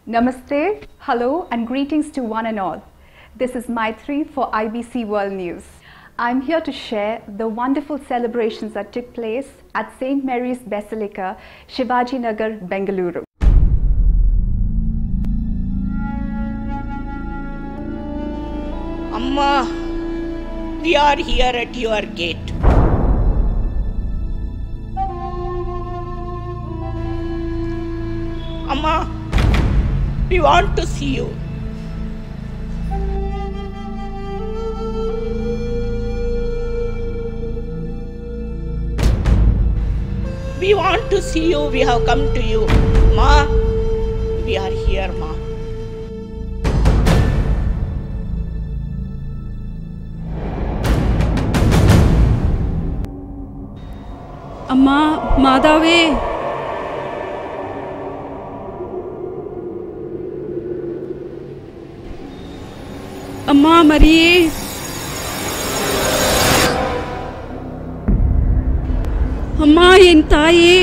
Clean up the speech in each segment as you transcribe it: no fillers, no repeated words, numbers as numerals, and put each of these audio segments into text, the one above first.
Namaste, hello and greetings to one and all. This is Maitri for IBC World News. I'm here to share the wonderful celebrations that took place at St. Mary's Basilica, Shivaji Nagar, Bengaluru. Amma, we are here at your gate. Amma, we want to see you. We want to see you. We have come to you. Ma, we are here, Ma. Amma, Madave. Amma, Marie. Amma, என் தாயே.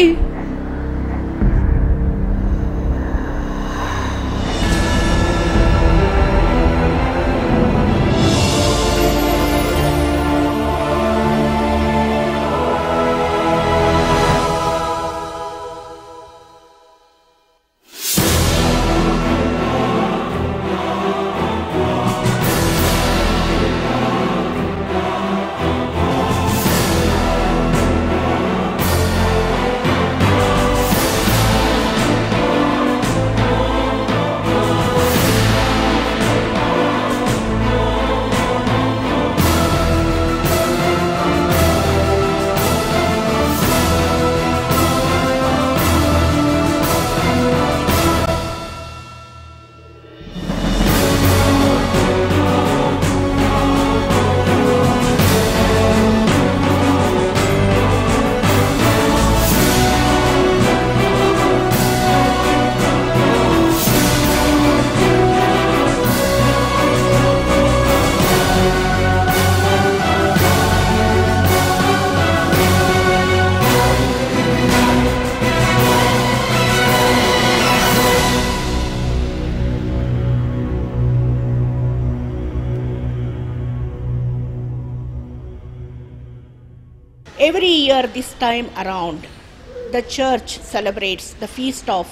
Every year this time around, the church celebrates the feast of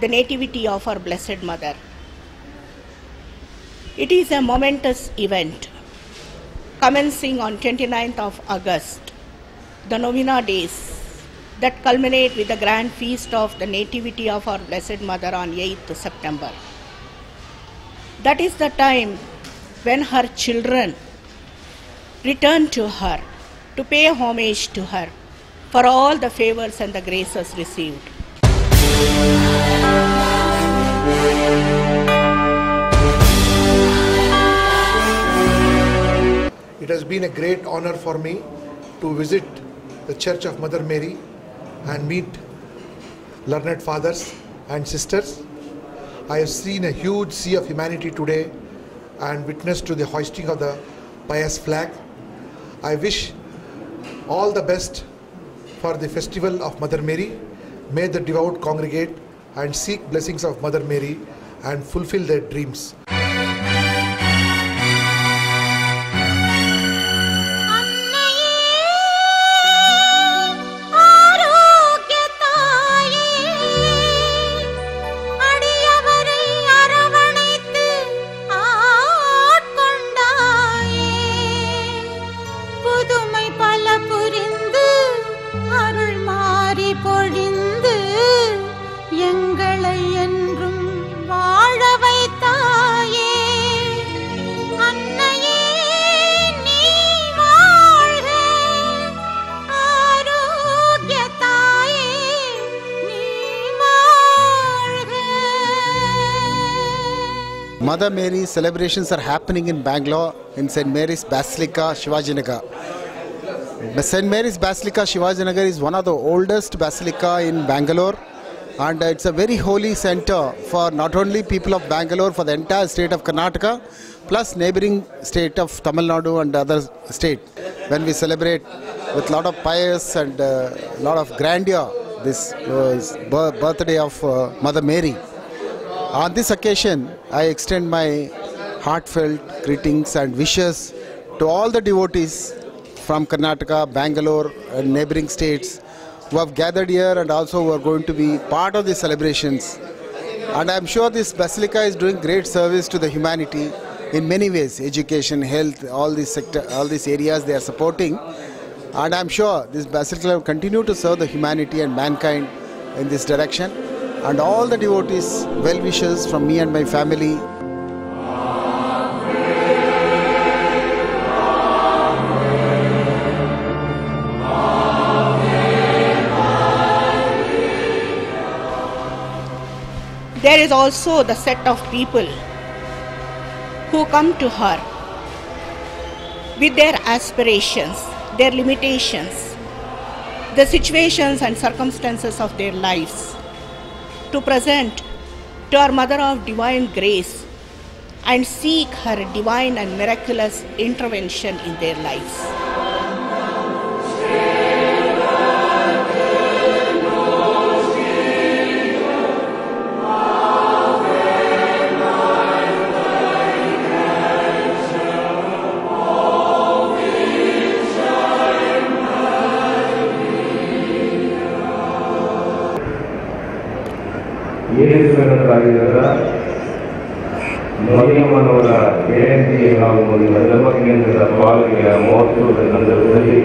the Nativity of our Blessed Mother. It is a momentous event commencing on 29th of August, the Novena days that culminate with the grand feast of the Nativity of our Blessed Mother on 8th September. That is the time when her children return to her to pay homage to her for all the favors and the graces received. It has been a great honor for me to visit the Church of Mother Mary and meet learned fathers and sisters. I have seen a huge sea of humanity today and witnessed to the hoisting of the pious flag. I wish all the best for the festival of Mother Mary. May the devout congregate and seek blessings of Mother Mary and fulfill their dreams. Mother Mary celebrations are happening in Bangalore in St. Mary's Basilica, Shivaji Nagar. St. Mary's Basilica, Shivaji Nagar is one of the oldest basilica in Bangalore, and it's a very holy center for not only people of Bangalore, for the entire state of Karnataka, plus neighboring state of Tamil Nadu and other state. When we celebrate with a lot of pious and lot of grandeur this birthday of Mother Mary. On this occasion, I extend my heartfelt greetings and wishes to all the devotees from Karnataka, Bangalore and neighboring states who have gathered here and also who are going to be part of the celebrations. And I am sure this Basilica is doing great service to the humanity in many ways, education, health, all these areas they are supporting. And I am sure this Basilica will continue to serve the humanity and mankind in this direction. And all the devotees, well wishes from me and my family. There is also the set of people who come to her with their aspirations, their limitations, the situations and circumstances of their lives, to present to our Mother of Divine Grace and seek her divine and miraculous intervention in their lives. ಯೇಸುವಿನವರಾಗಿದ್ದ ಮರಿಯಮ್ಮನವರ ಜಯಂತಿ ಹಾಗೂ ಧರ್ಮಕೇಂದ್ರದ ಪಾಲ್ಗೆಯ ಮಹೋತ್ಸವದ ಸಂದರ್ಭದಲ್ಲಿ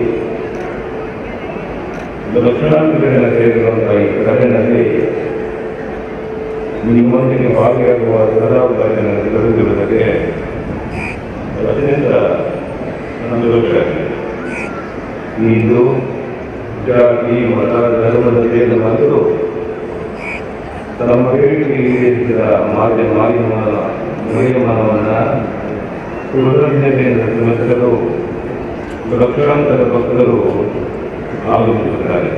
ಲಕ್ಷಾಂತರ ಜನ ಸೇರಿರುವಂತಹ ಈ ಸಭೆಯಲ್ಲಿ ನಿಮ್ಮೊಂದಿಗೆ ಭಾಗಿಯಾಗುವ ಸದಾವಕಾಶವನ್ನು ದೊರೆತಿರುವುದಕ್ಕೆ ಅತ್ಯಂತ ಸಂತೋಷ. ಇಂದು ಜಾತಿ ಮತ ಧರ್ಮದ ಭೇದ ಮತ್ತು ತಮ್ಮ ಹೇಳಿಕೆಗೆ ಈಡೇರಿಸಿದ ಮರಿಯಮ್ಮನವನ್ನು ಕೃತಜ್ಞತೆಯಿಂದ ಸ್ಮರಿಸಲು ಲಕ್ಷಾಂತರ ಭಕ್ತರು ಆಗಮಿಸುತ್ತಾರೆ.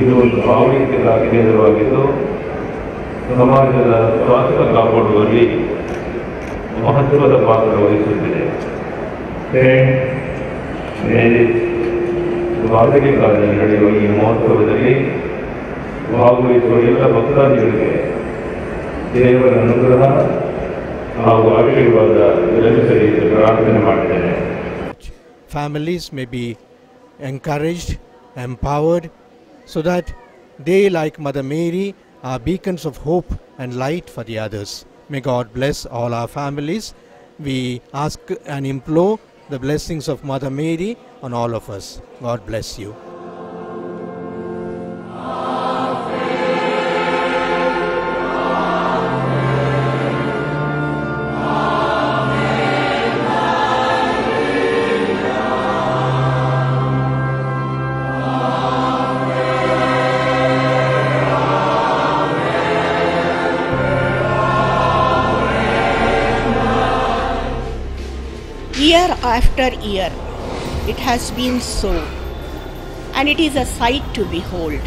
ಇದು ಒಂದು ಭಾವೈಕ್ಯದ ಕೇಂದ್ರವಾಗಿದ್ದು ಸಮಾಜದ ಸ್ವಾಸ್ಥ್ಯ ಕಾಪಾಡುವಲ್ಲಿ ಮಹತ್ವದ ಪಾತ್ರ ವಹಿಸುತ್ತಿದೆ. ಸೇಂಟ್ ಮೇರಿಸ್ ಬಾಸಿಲಿಕಾದಲ್ಲಿ ನಡೆಯುವ ಈ ಮಹೋತ್ಸವದಲ್ಲಿ ಭಾಗವಹಿಸುವ ಎಲ್ಲ ಭಕ್ತಾದಿಗಳಿಗೆ ದೇವರ ಅನುಗ್ರಹ ಹಾಗೂ ಆಶೀರ್ವಾದ ಲಭಿಸಲಿ ಎಂದು ಪ್ರಾರ್ಥನೆ ಮಾಡಿದ್ದೇನೆ. Families may be encouraged, empowered, so that they, like Mother Mary, are beacons of hope and light for the others. May God bless all our families. We ask and implore the blessings of Mother Mary on all of us. God bless you. Year after year, it has been so, and it is a sight to behold.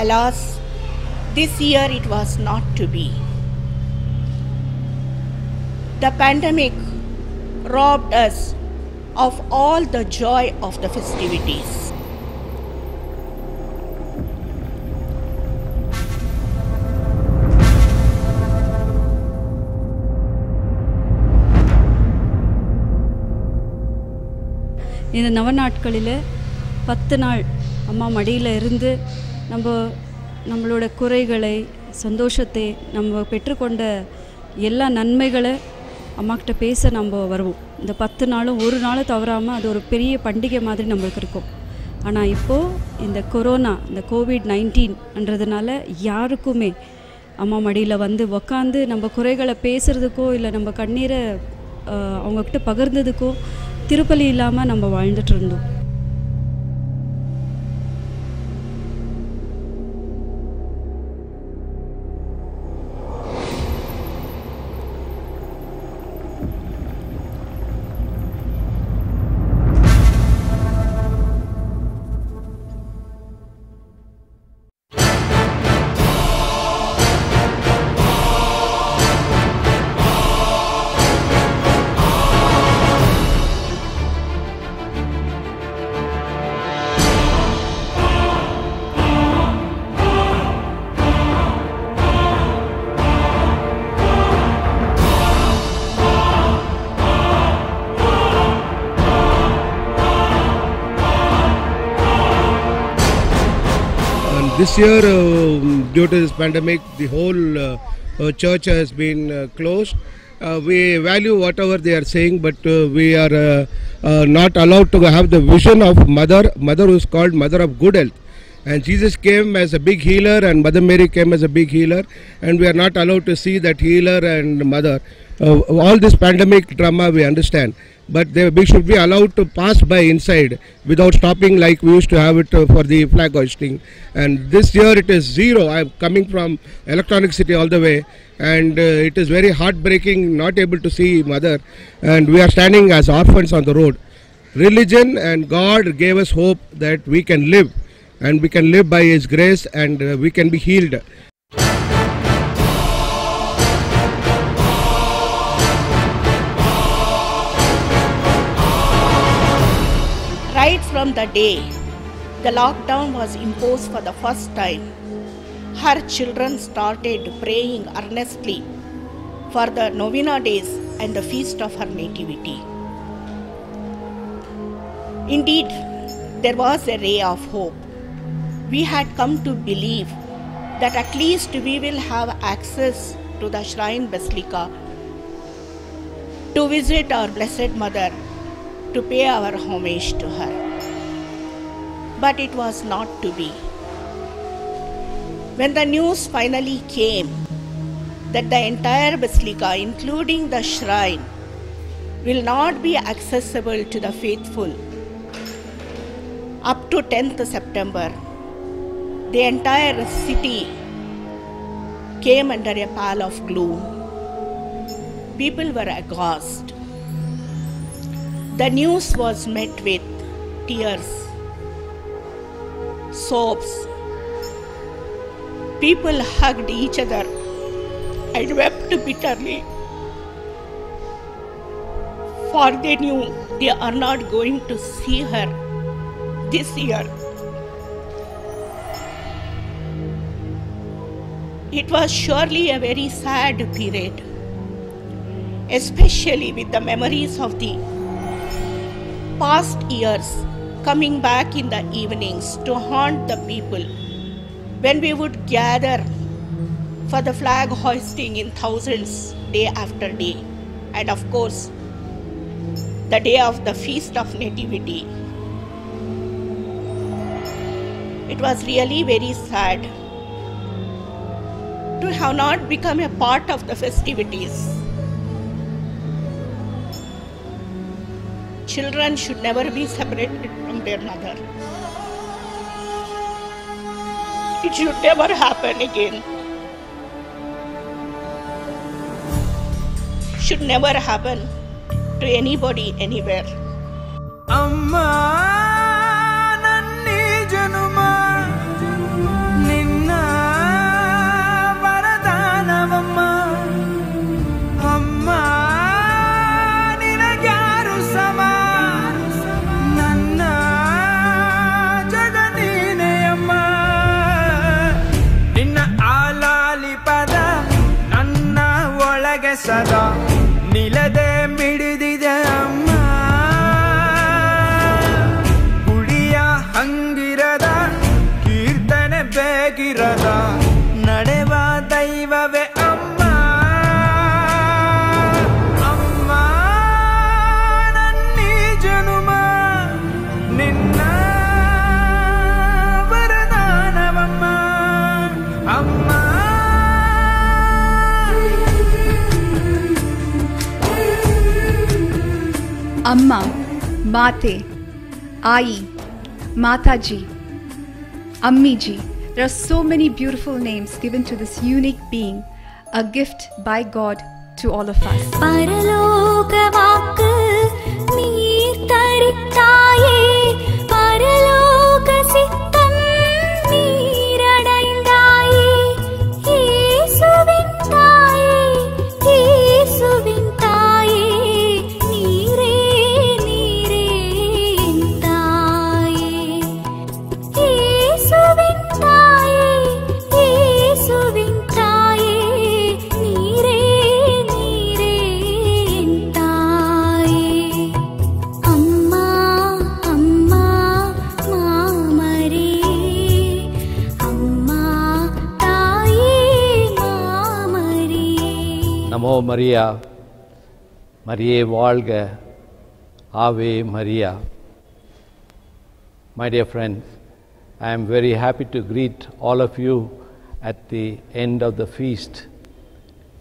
Alas, this year it was not to be. The pandemic robbed us of all the joy of the festivities. இந்த நவநாட்களில் 10 நாள் அம்மா மடியில் இருந்து நம்மளோட குறைகளை சந்தோஷத்தை நம்ம பெற்றுக்கொண்ட எல்லா நன்மைகளை அம்மாக்கிட்ட பேச நம்ம வருவோம். இந்த 10 நாளும் ஒரு நாள் தவறாமல் அது ஒரு பெரிய பண்டிகை மாதிரி நம்மளுக்கு இருக்கும். ஆனால் இப்போது இந்த கொரோனா, இந்த COVID-19ன்றதுனால யாருக்குமே அம்மா மடியில் வந்து உக்காந்து நம்ம குறைகளை பேசுகிறதுக்கோ இல்லை நம்ம கண்ணீரை அவங்கக்கிட்ட பகிர்ந்ததுக்கோ திருப்பலி இல்லாமல் நம்ம வாழ்ந்துட்டு இருந்தோம். This year, due to this pandemic, the whole church has been closed. We value whatever they are saying, but we are not allowed to have the vision of mother who is called Mother of Good Health. And Jesus came as a big healer, and Mother Mary came as a big healer, and we are not allowed to see that healer and mother. All this pandemic drama we understand, but we should be allowed to pass by inside without stopping like we used to have it for the flag hoisting. And this year it is zero. I am coming from Electronic City all the way, and it is very heartbreaking not able to see mother, and we are standing as orphans on the road. Religion and God gave us hope that we can live, and we can live by His grace, and we can be healed. Right from the day the lockdown was imposed for the first time, her children started praying earnestly for the Novena days and the feast of her nativity. Indeed, there was a ray of hope. We had come to believe that at least we will have access to the Shrine Basilica to visit our Blessed Mother, to pay our homage to her. But it was not to be. When the news finally came that the entire basilica, including the shrine, will not be accessible to the faithful up to 10th September, the entire city came under a pall of gloom. People were aghast. The news was met with tears, sobs. People hugged each other and wept bitterly, for they knew they are not going to see her this year. It was surely a very sad period, especially with the memories of the past years coming back in the evenings to haunt the people when we would gather for the flag hoisting in thousands day after day, and of course the day of the Feast of Nativity. It was really very sad to have not become a part of the festivities. Children should never be separated from their mother. It should never happen again. Should never happen to anybody, anywhere. Amma nanni januma ninna varadanavamma amma ninagyaru sama nanna jaganine amma ninna alali pada nanna olage sada nilade mididide amma gudiya hangirada kirtane begirada nadeva daivave amma amma nanni januma ninna varadanavamma amma. Amma, Mate, Ai, Mataji, Ammiji. There are so many beautiful names given to this unique being, a gift by God to all of us. Namo Maria, Mariae Valga, Ave Maria. My dear friends, I am very happy to greet all of you at the end of the feast.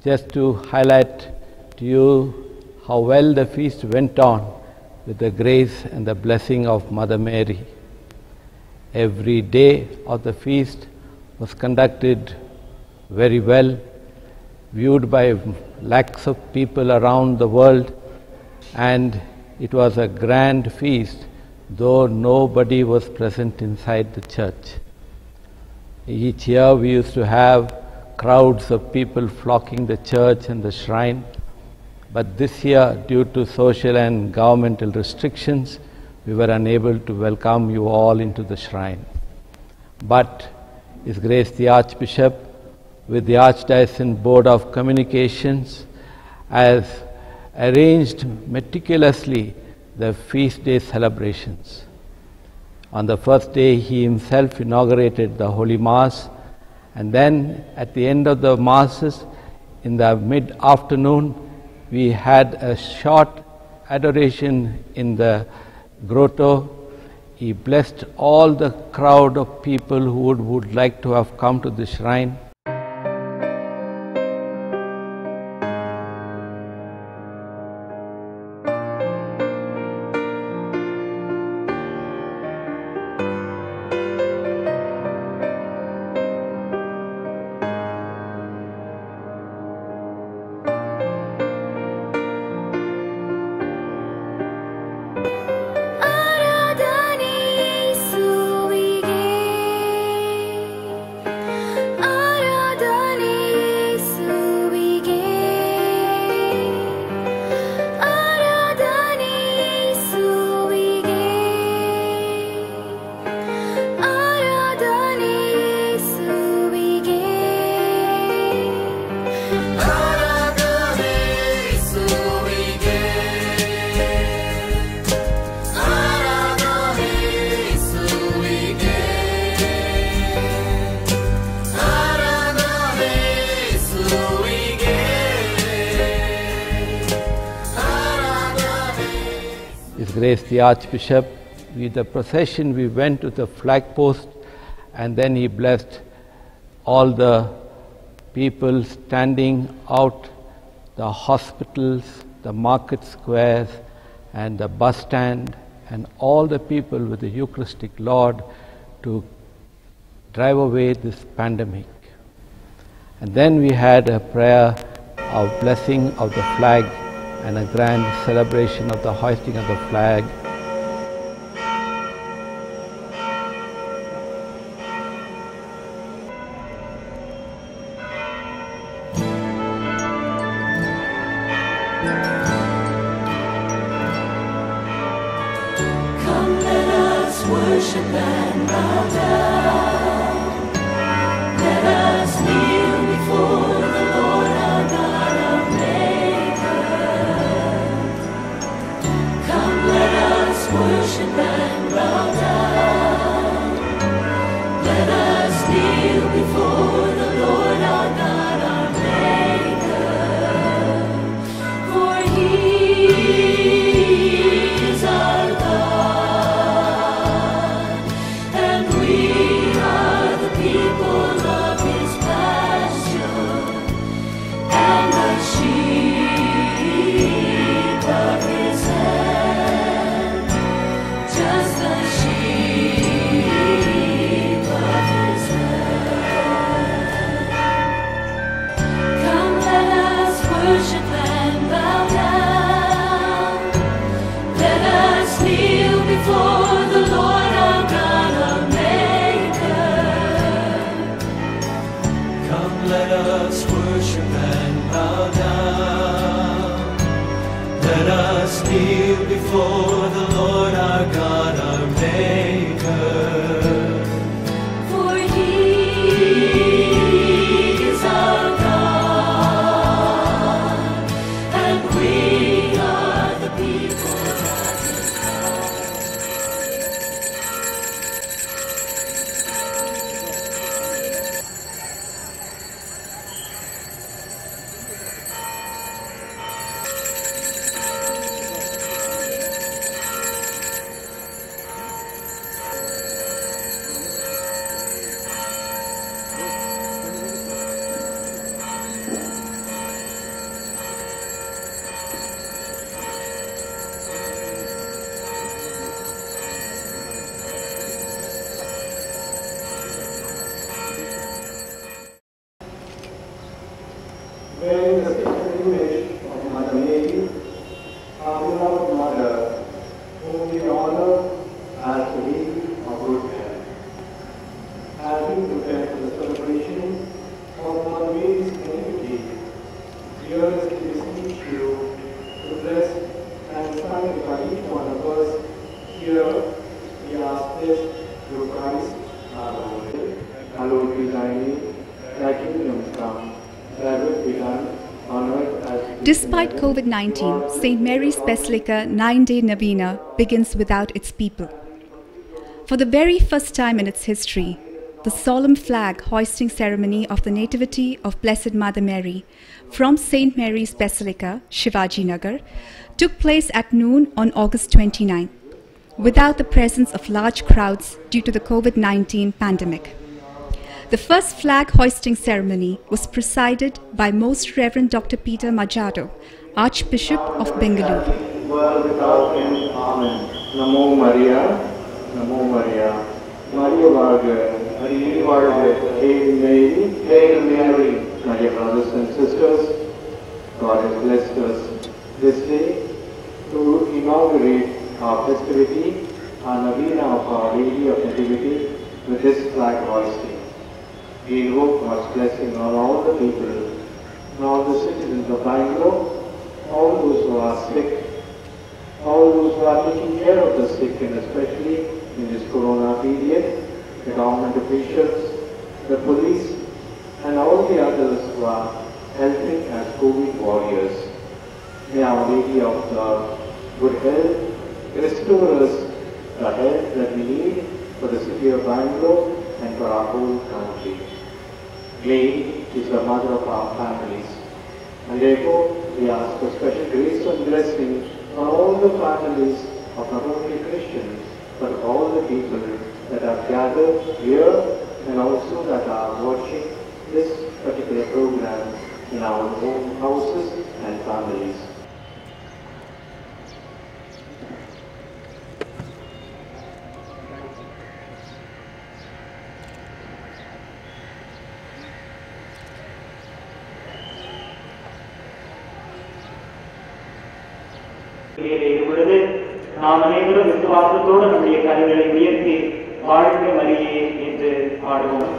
Just to highlight to you how well the feast went on with the grace and the blessing of Mother Mary. Every day of the feast was conducted very well, viewed by lakhs of people around the world, and it was a grand feast, though nobody was present inside the church. Each year we used to have crowds of people flocking the church and the shrine, but this year, due to social and governmental restrictions, we were unable to welcome you all into the shrine. But His Grace the Archbishop, with the Archdiocesan Board of Communications, has arranged meticulously the feast day celebrations. On the first day, he himself inaugurated the Holy Mass, and then at the end of the Masses, in the mid-afternoon, we had a short adoration in the grotto. He blessed all the crowd of people who would like to have come to the shrine. His Grace the Archbishop, with the procession we went to the flag post, and then he blessed all the people standing out the hospitals, the market squares, and the bus stand, and all the people with the Eucharistic Lord to drive away this pandemic. And then we had a prayer of blessing of the flag and a grand celebration of the hoisting of the flag. Come, let us worship and bow down. Let us kneel before the Lord our God, our Maker. Come, let us worship and bow down. Let us kneel before the Lord our God, our Maker. For He is our God, and we are the people of His pasture, and the sheep of His hand, just the sheep of His hand. Come, let us worship and bow down. Let us kneel before the Lord our God, our Maker. Come, let us worship and bow down. Let us kneel before the Lord our God, our Maker. Scripture, we ask this through Christ our Lord. Hallowed be thy name, thy kingdom come, thy will be done on earth as it is Despite in heaven. COVID-19, St. Mary's Basilica 9-day novena begins without its people. For the very first time in its history, the solemn flag hoisting ceremony of the Nativity of Blessed Mother Mary from St. Mary's Basilica, Shivaji Nagar, took place at noon on August 29, without the presence of large crowds due to the COVID-19 pandemic. The first flag hoisting ceremony was presided by Most Reverend Dr. Peter Machado, Archbishop of Bengaluru. World without end. Amen. Namo Maria, Namo Maria, Maria Varga, Maria Varga, Hail Mary, Hail Mary. My dear brothers and sisters, God has blessed us this day to inaugurate our festivity, our novena of Our Lady of Nativity with this flag hoisting. We invoke God's blessing on all the people, on all the citizens of Bangalore, all those who are sick, all those who are taking care of the sick, and especially in this corona period, the government officials, the police, and all the others who are helping as COVID warriors. May Our Lady of the Good Health restore us the health that we need for the city of Bangalore and for our whole country. Mary is the mother of our families, and therefore we ask for special grace and blessing on all the families of not only Christians, but all the people that are gathered here and also that are watching this particular program in our own houses and families. நாம் அனைவரும் விசுவாசத்தோடு நம்முடைய கரங்களை உயர்த்தி வாழ்க மரியே என்று பாடுவோம்.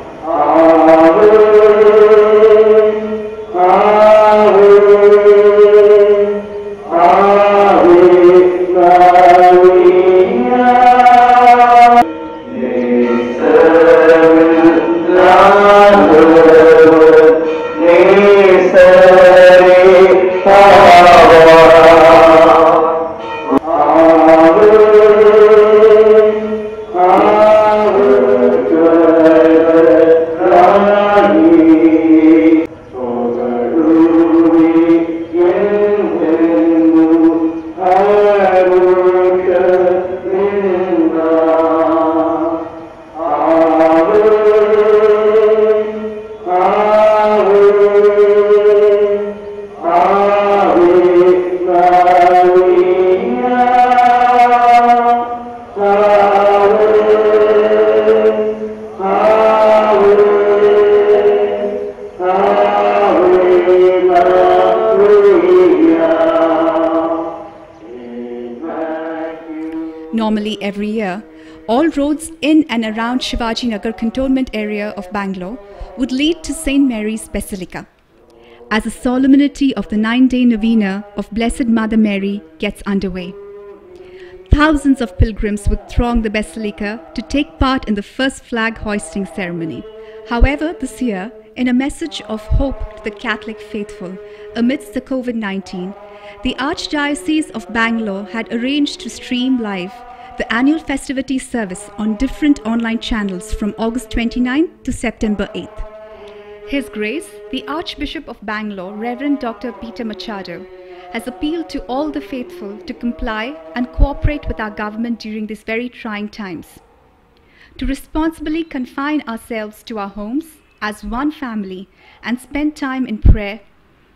Normally every year, all roads in and around Shivaji Nagar cantonment area of Bangalore would lead to St. Mary's Basilica, as the solemnity of the 9-day novena of Blessed Mother Mary gets underway. Thousands of pilgrims would throng the Basilica to take part in the first flag hoisting ceremony. However, this year, in a message of hope to the Catholic faithful amidst the COVID-19, the Archdiocese of Bangalore had arranged to stream live the annual festivity service on different online channels from August 29 to September 8th. His Grace, the Archbishop of Bangalore, Reverend Dr. Peter Machado, has appealed to all the faithful to comply and cooperate with our government during these very trying times, to responsibly confine ourselves to our homes as one family and spend time in prayer,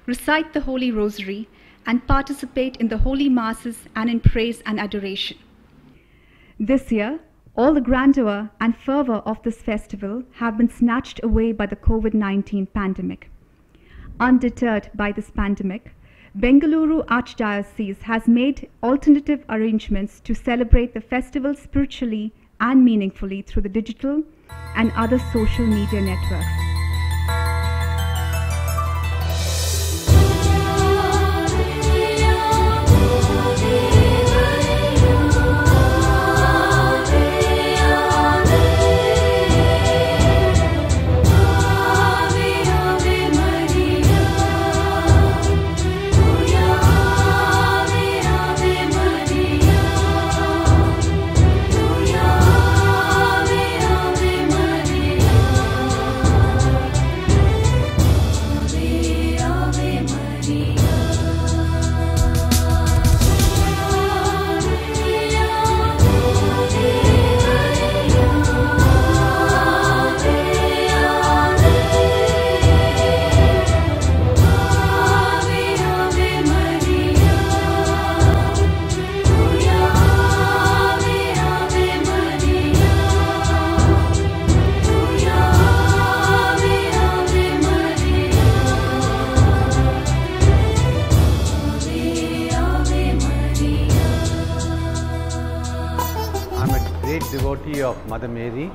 recite the Holy Rosary, and participate in the Holy Masses and in praise and adoration. This year, all the grandeur and fervor of this festival have been snatched away by the COVID-19 pandemic. Undeterred by this pandemic, Bengaluru Archdiocese has made alternative arrangements to celebrate the festival spiritually and meaningfully through the digital and other social media networks. great devotee of Mother Mary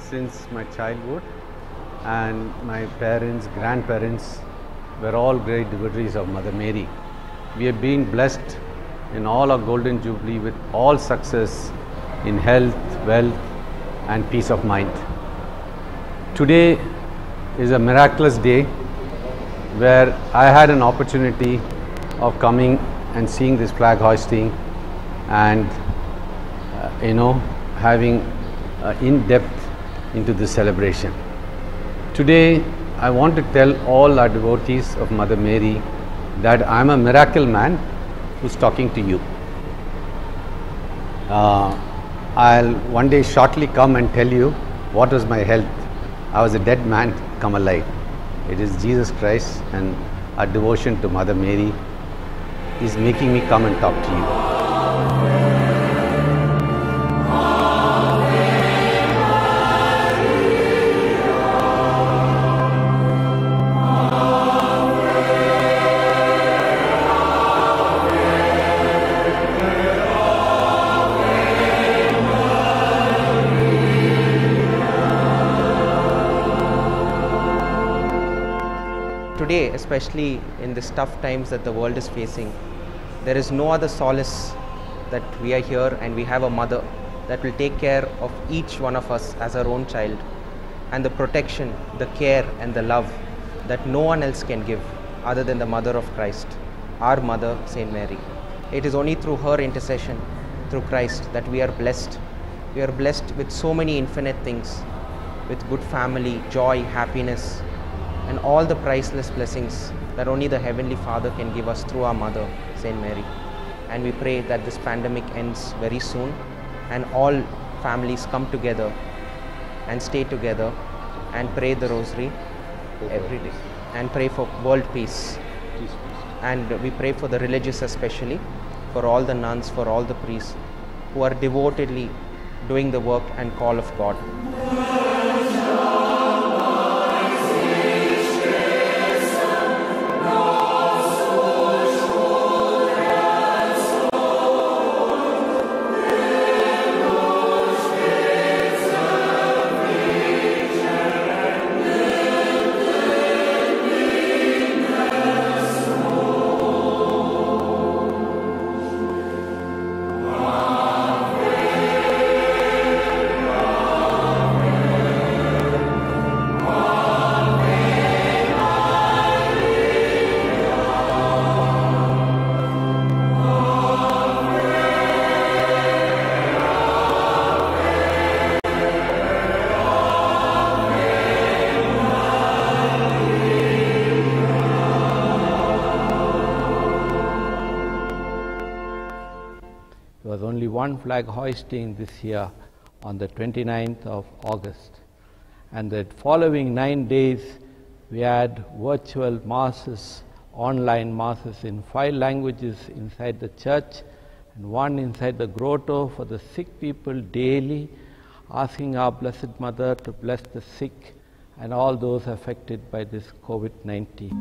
since my childhood, and my parents, grandparents were all great devotees of Mother Mary. We have been blessed in all our Golden Jubilee with all success in health, wealth and peace of mind. Today is a miraculous day where I had an opportunity of coming and seeing this flag hoisting and having in-depth into this celebration. Today I want to tell all our devotees of Mother Mary that I am a miracle man who's talking to you. I'll one day shortly come and tell you what was my health. I was a dead man come alive. It is Jesus Christ and our devotion to Mother Mary is making me come and talk to you. Today, especially in these tough times that the world is facing, there is no other solace that we are here and we have a mother that will take care of each one of us as our own child, and the protection, the care and the love that no one else can give other than the Mother of Christ, our Mother, Saint Mary. It is only through her intercession, through Christ, that we are blessed. We are blessed with so many infinite things, with good family, joy, happiness, and all the priceless blessings that only the Heavenly Father can give us through our Mother, Saint Mary. And we pray that this pandemic ends very soon and all families come together and stay together and pray the rosary every day and pray for world peace. And we pray for the religious, especially for all the nuns, for all the priests who are devotedly doing the work and call of God. There was only one flag hoisting this year on the 29th of August, and the following 9 days we had virtual masses, online masses in 5 languages inside the church and 1 inside the grotto for the sick people daily, asking our Blessed Mother to bless the sick and all those affected by this COVID-19.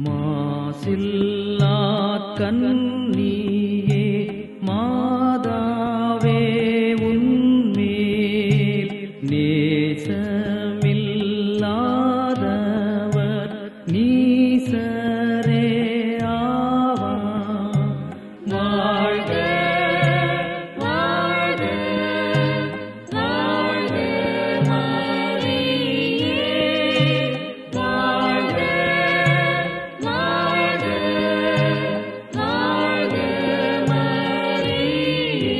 மாசில்லா கன்னியே மாதாவே உன்மேல் நேசமில்லாதவர் நீசரே ஆவா. வாழ்க வாழ்க வாழ்க மரியே, வாழ்க வாழ்க வாழ்க மரியே.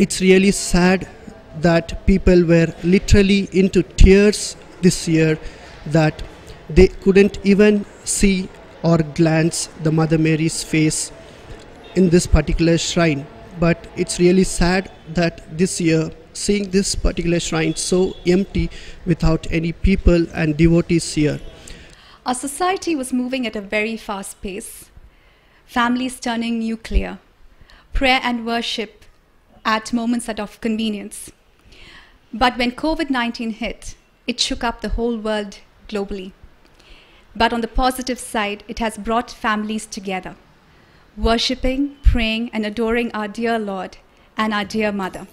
it's really sad that people were literally into tears this year, that they couldn't even see or glance the Mother Mary's face in this particular shrine. But it's really sad that this year, seeing this particular shrine so empty without any people and devotees here. Our society was moving at a very fast pace. Families turning nuclear, prayer and worship at moments of convenience. But when COVID-19 hit, it shook up the whole world globally. But on the positive side, it has brought families together, worshipping, praying, and adoring our dear Lord and our dear Mother.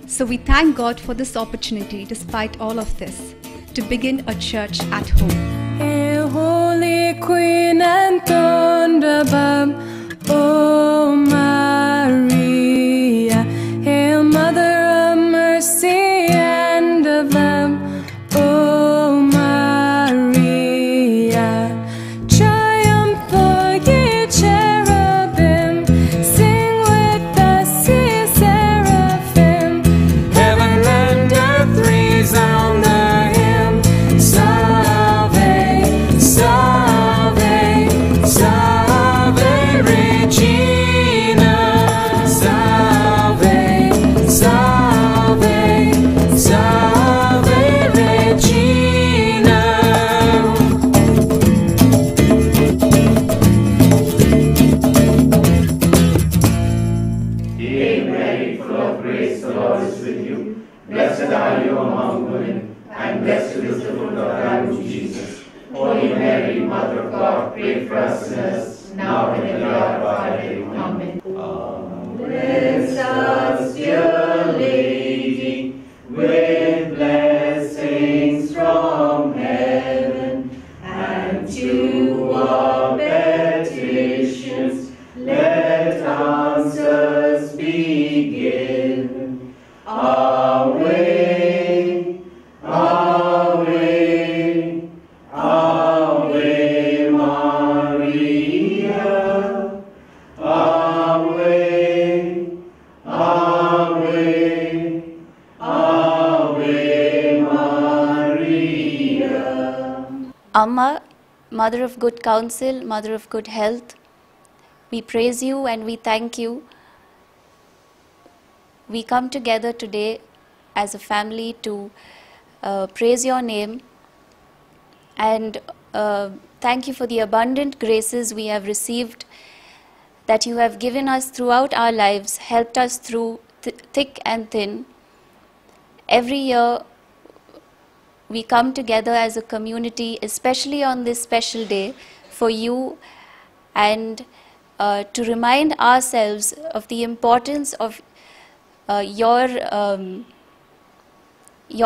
So we thank God for this opportunity, despite all of this, to begin a church at home. Hail, Holy Queen and Throne above, O Maria. Hail, Mother of Mercy and of love, O Maria. Triumph, O ye cherubim, sing with us, ye seraphim. Heaven and earth resound the hymn. Salve, salve, salve Regina. Salve, salve, salve Regina. Hail Mary, full of grace, the Lord is with you. Blessed are you among women, and blessed is the fruit of thy womb, Jesus. Holy Mary, Mother of God, pray for us sinners, now and at the hour of our death. Amen. Bless us, dear Lady, with blessings from heaven, and to our petitions let answers be given. Ave, Ave, Ave Maria. Ave, Ave, Ave Maria. Amma, Mother of good counsel, Mother of good health, we praise you and we thank you. We come together today as a family to praise your name and thank you for the abundant graces we have received that you have given us throughout our lives, helped us through thick and thin. Every year we come together as a community, especially on this special day, for you and to remind ourselves of the importance of your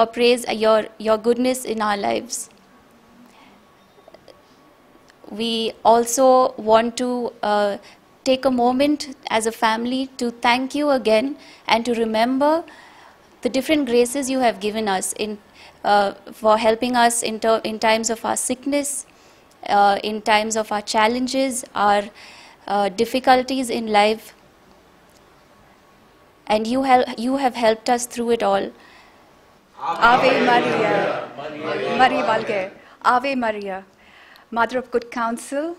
praise, your goodness in our lives. We also want to take a moment as a family to thank you again and to remember the different graces you have given us for helping us in times of our sickness, in times of our challenges, our difficulties in life. And you have helped us through it all. Ave Maria, Maria Valge, Ave Maria, Mother of good counsel,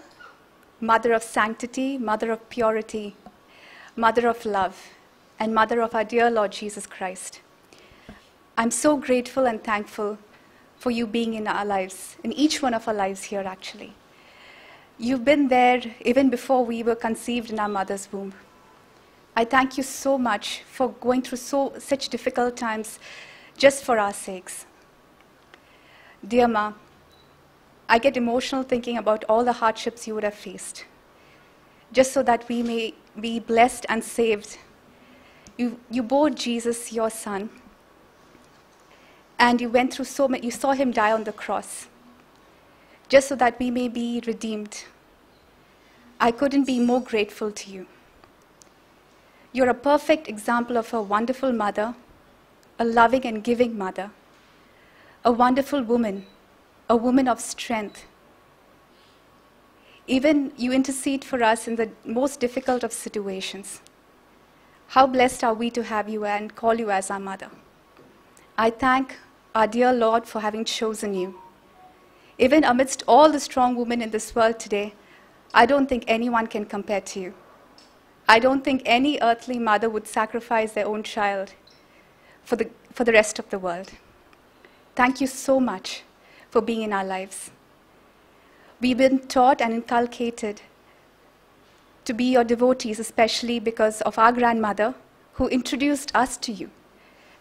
Mother of sanctity, Mother of purity, Mother of love, and Mother of our dear Lord Jesus Christ. I'm so grateful and thankful for you being in our lives, in each one of our lives here actually. You've been there even before we were conceived in our mother's womb. I thank you so much for going through such difficult times just for our sakes. Dear Ma, I get emotional thinking about all the hardships you would have faced, just so that we may be blessed and saved. You bore Jesus, your son, and you went through so many, you saw him die on the cross, just so that we may be redeemed. I couldn't be more grateful to you. You're a perfect example of a wonderful mother, a loving and giving mother, a wonderful woman, a woman of strength. Even you intercede for us in the most difficult of situations. How blessed are we to have you and call you as our mother. I thank our dear Lord for having chosen you. Even amidst all the strong women in this world today, I don't think anyone can compare to you. I don't think any earthly mother would sacrifice their own child for the rest of the world. Thank you so much for being in our lives. We've been taught and inculcated to be your devotees, especially because of our grandmother who introduced us to you.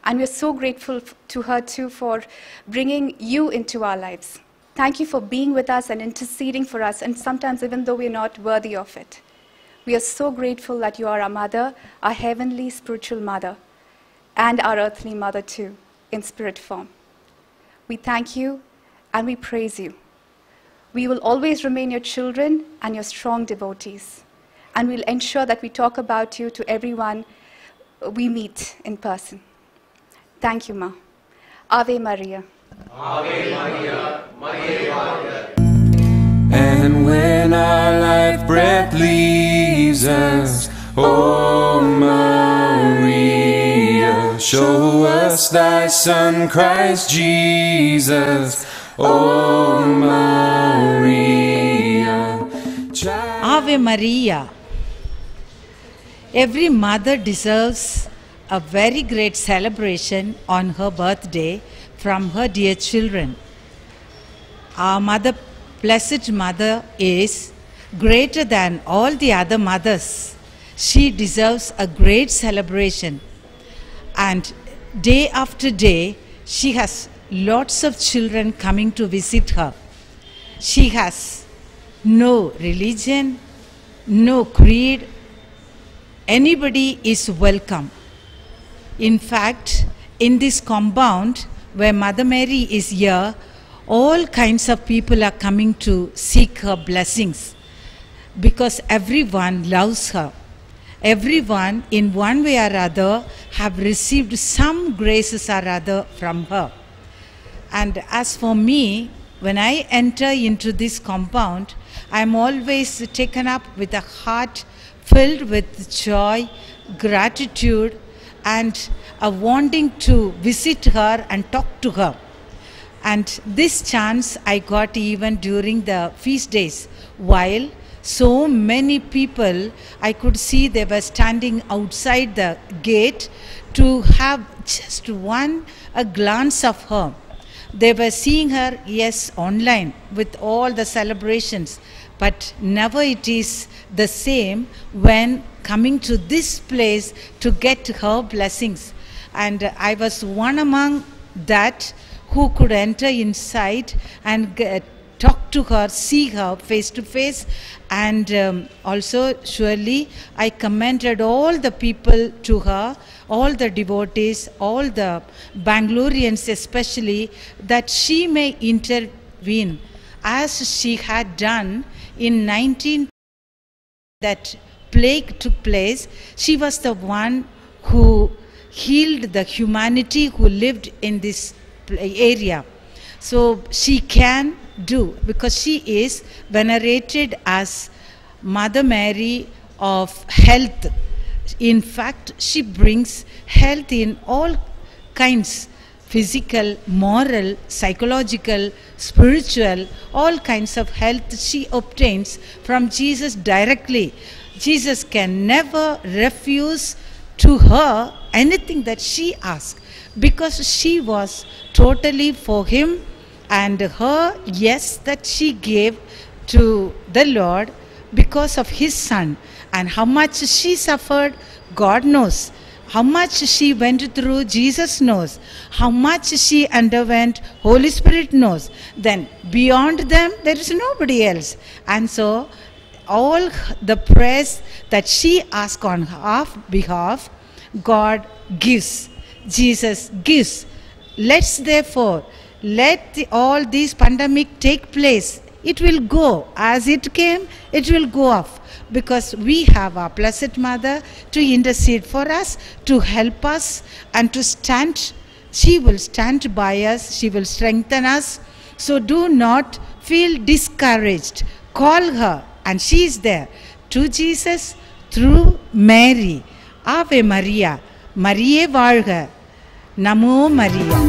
And we're so grateful to her too for bringing you into our lives. Thank you for being with us and interceding for us, and sometimes even though we're not worthy of it. We are so grateful that you are our mother, our heavenly spiritual mother, and our earthly mother too, in spirit form. We thank you and we praise you. We will always remain your children and your strong devotees. And we'll ensure that we talk about you to everyone we meet in person. Thank you, Ma. Ave Maria. Ave Maria, Maria. And when our life breath leaves us, oh Maria, show us thy Son Christ Jesus, oh Maria. Ave Maria. Every mother deserves a very great celebration on her birthday from her dear children. Our mother, Blessed Mother, is greater than all the other mothers. She deserves a great celebration. And day after day, she has lots of children coming to visit her. She has no religion, no creed. Anybody is welcome. In fact, in this compound where Mother Mary is here, all kinds of people are coming to seek her blessings because everyone loves her. Everyone in one way or other have received some graces or other from her. And as for me, when I enter into this compound, I am always taken up with a heart filled with joy, gratitude, and a wanting to visit her and talk to her. And this chance I got even during the feast days, while so many people, I could see they were standing outside the gate to have just a glance of her. They were seeing her, yes, online with all the celebrations, but never it is the same when coming to this place to get her blessings. And I was one among that who could enter inside and talk to her, see her face to face. And also surely I commended all the people to her, all the devotees, all the Bangaloreans especially, that she may intervene as she had done in 19 that plague took place. She was the one who healed the humanity who lived in this area. So she can do, because she is venerated as Mother Mary of health. In fact, she brings health in all kinds, physical, moral, psychological, spiritual, all kinds of health she obtains from Jesus directly. Jesus can never refuse to her anything that she asks, because she was totally for him, and her yes that she gave to the Lord because of his Son. And how much she suffered, God knows. How much she went through, Jesus knows. How much she underwent, Holy Spirit knows. Then beyond them, there is nobody else. And so all the prayers that she asks on her behalf, God gives. Jesus gives. Let's therefore let all these pandemic take place. It will go as it came, it will go off, because we have our Blessed Mother to intercede for us, to help us, and to stand. She will stand by us, she will strengthen us. So do not feel discouraged. Call her, and she is there. To Jesus, through Mary, ஆவே மரியா, மரியே வாழ்க, நமோ Maria.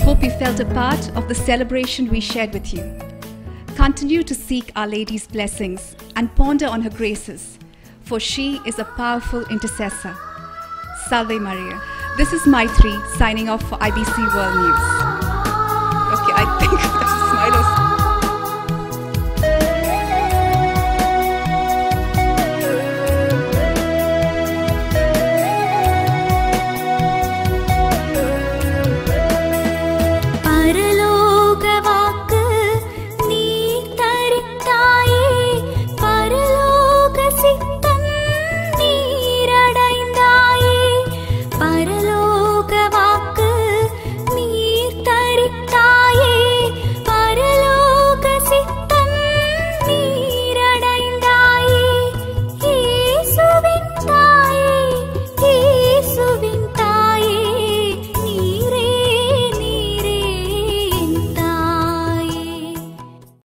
Hope you felt a part of the celebration we shared with you. Continue to seek Our Lady's blessings and ponder on her graces, for she is a powerful intercessor. Salve Maria. This is Maitri signing off for IBC World News. Okay, I think